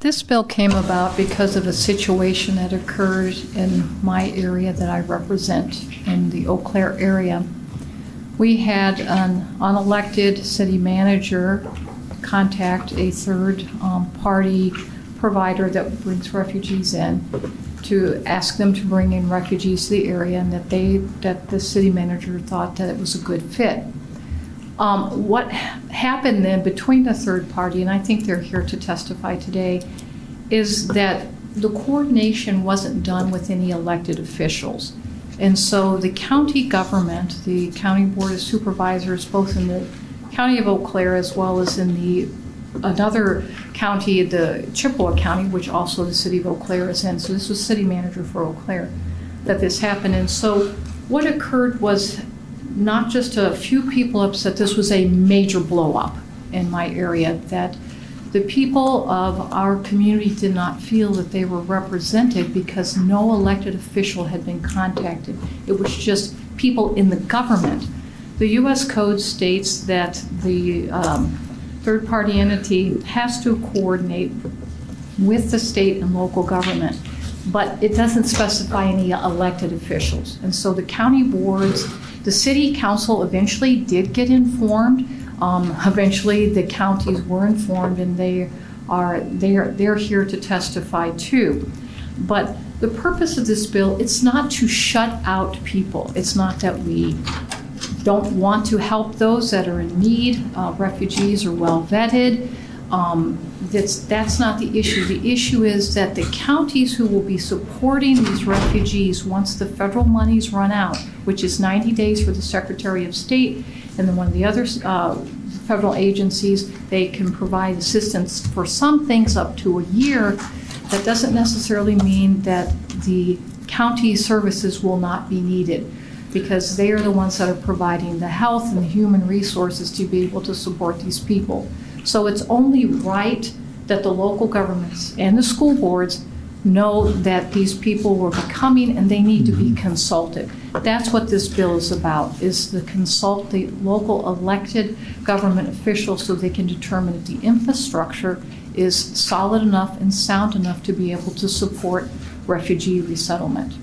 This bill came about because of a situation that occurred in my area that I represent in the Eau Claire area. We had an unelected city manager contact a third party provider that brings refugees in to ask them to bring in refugees to the area, and that the city manager thought that it was a good fit. What happened then between the third party, and I think they're here to testify today, is that the coordination wasn't done with any elected officials. And so the county government, the county board of supervisors, both in the county of Eau Claire as well as in another county, the Chippewa County, which also the city of Eau Claire is in. So this was city manager for Eau Claire that this happened. And so what occurred was not just a few people upset, this was a major blow up in my area, that the people of our community did not feel that they were represented because no elected official had been contacted. It was just people in the government. The U.S. Code states that the third-party entity has to coordinate with the state and local government, but it doesn't specify any elected officials. And so the county boards, the city council eventually did get informed. Eventually the counties were informed, and they're here to testify too. But the purpose of this bill, it's not to shut out people. It's not that we don't want to help those that are in need. Refugees are well vetted. That's not the issue. The issue is that the counties who will be supporting these refugees once the federal monies run out, which is 90 days for the Secretary of State, and then one of the other federal agencies, they can provide assistance for some things up to a year. That doesn't necessarily mean that the county services will not be needed, because they are the ones that are providing the health and the human resources to be able to support these people. So it's only right that the local governments and the school boards know that these people will be coming and they need to be consulted. That's what this bill is about, is to consult the local elected government officials so they can determine if the infrastructure is solid enough and sound enough to be able to support refugee resettlement.